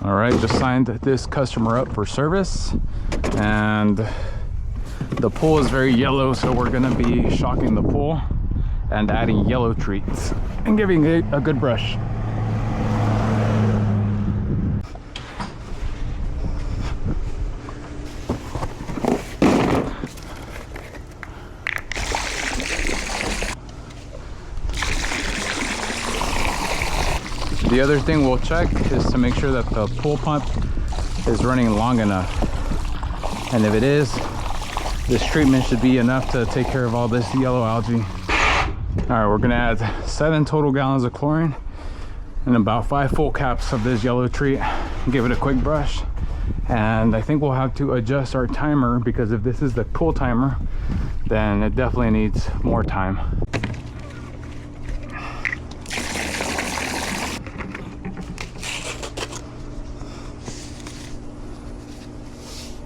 All right, just signed this customer up for service, and the pool is very yellow, so we're gonna be shocking the pool and adding yellow treats and giving it a good brush. The other thing we'll check is to make sure that the pool pump is running long enough. And if it is, this treatment should be enough to take care of all this yellow algae. All right, we're gonna add 7 total gallons of chlorine and about 5 full caps of this yellow treat. Give it a quick brush. And I think we'll have to adjust our timer, because if this is the pool timer, then it definitely needs more time.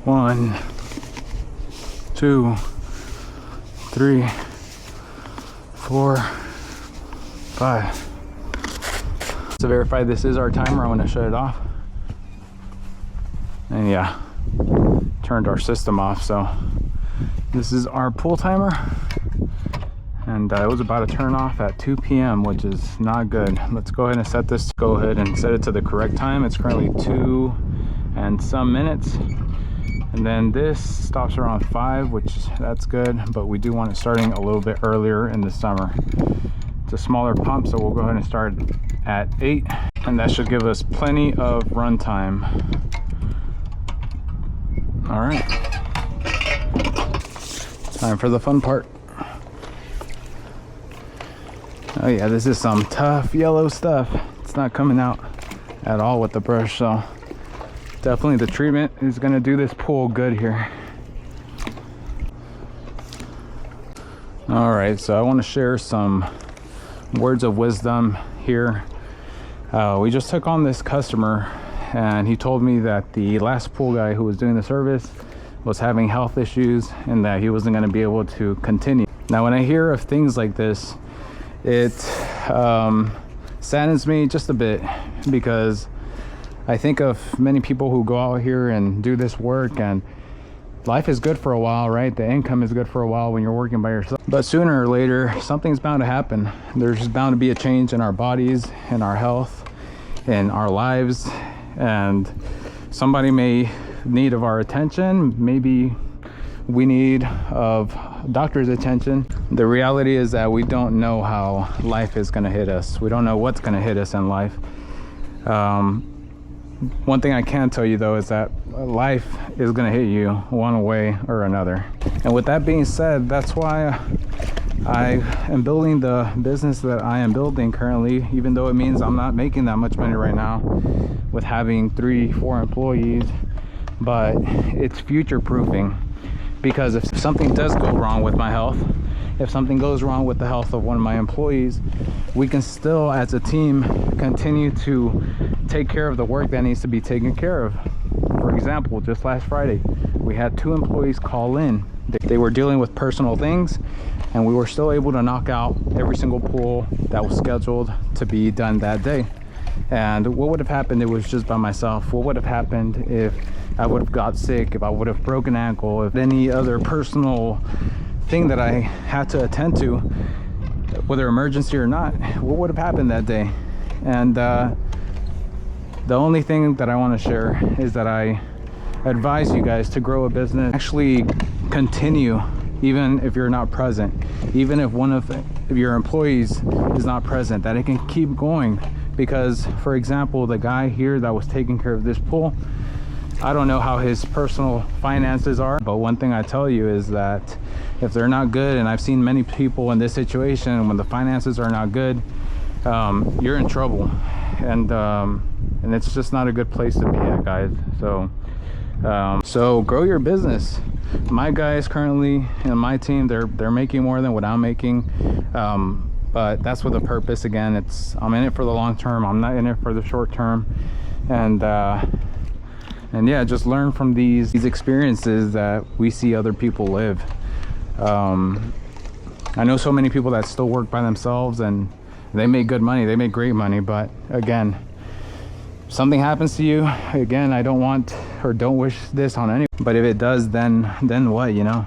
One, 2, 3, 4, 5. To verify this is our timer, I'm going to shut it off. And yeah, turned our system off. So this is our pool timer, and it was about to turn off at 2 p.m., which is not good. Let's go ahead and set this. Go ahead and set it to the correct time. It's currently 2 and some minutes. And then this stops around 5, which that's good, but we do want it starting a little bit earlier in the summer. It's a smaller pump, so we'll go ahead and start at 8, and that should give us plenty of run time. All right, time for the fun part. Oh yeah, this is some tough yellow stuff. It's not coming out at all with the brush, so definitely the treatment is going to do this pool good here. All right, so I want to share some words of wisdom here. We just took on this customer, and he told me that the last pool guy who was doing the service was having health issues and that he wasn't going to be able to continue. Now, when I hear of things like this, it saddens me just a bit, because I think of many people who go out here and do this work, and life is good for a while, right? The income is good for a while when you're working by yourself. But sooner or later, something's bound to happen. There's bound to be a change in our bodies, in our health, in our lives, and somebody may need of our attention. Maybe we need of doctor's attention. The reality is that we don't know how life is gonna hit us. We don't know what's gonna hit us in life. One thing I can tell you though is that life is going to hit you one way or another. And with that being said, that's why I am building the business that I am building currently, even though it means I'm not making that much money right now with having 3-4 employees, but it's future proofing. Because if something does go wrong with my health, if something goes wrong with the health of one of my employees, we can still as a team continue to take care of the work that needs to be taken care of. For example, just last Friday, we had 2 employees call in. They were dealing with personal things, and we were still able to knock out every single pool that was scheduled to be done that day. And what would have happened if it was just by myself? What would have happened if I would have got sick, if I would have broken an ankle, if any other personal thing that I had to attend to, whether emergency or not, what would have happened that day? And the only thing that I want to share is that I advise you guys to grow a business, actually continue even if you're not present, even if one of your employees is not present, that it can keep going. Because for example, the guy here that was taking care of this pool, I don't know how his personal finances are, but one thing I tell you is that if they're not good, and I've seen many people in this situation, when the finances are not good, you're in trouble, and it's just not a good place to be at, guys. So grow your business. My guys currently in my team, they're making more than what I'm making, but that's with a purpose. Again, I'm in it for the long term. I'm not in it for the short term. And yeah, just learn from these experiences that we see other people live. I know so many people that still work by themselves, and they make good money, they make great money, but again, something happens to you, again, I don't want or don't wish this on anyone, but if it does, then what, you know?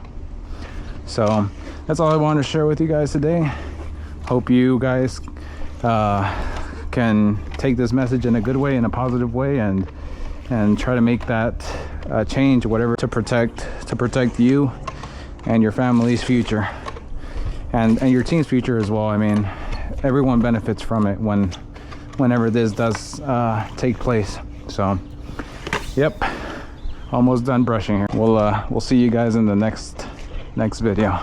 So that's all I wanted to share with you guys today. Hope you guys can take this message in a good way, in a positive way, and try to make that change, whatever, to protect you and your family's future, and your team's future as well. I mean, everyone benefits from it whenever this does take place. So yep, almost done brushing here. We'll see you guys in the next video.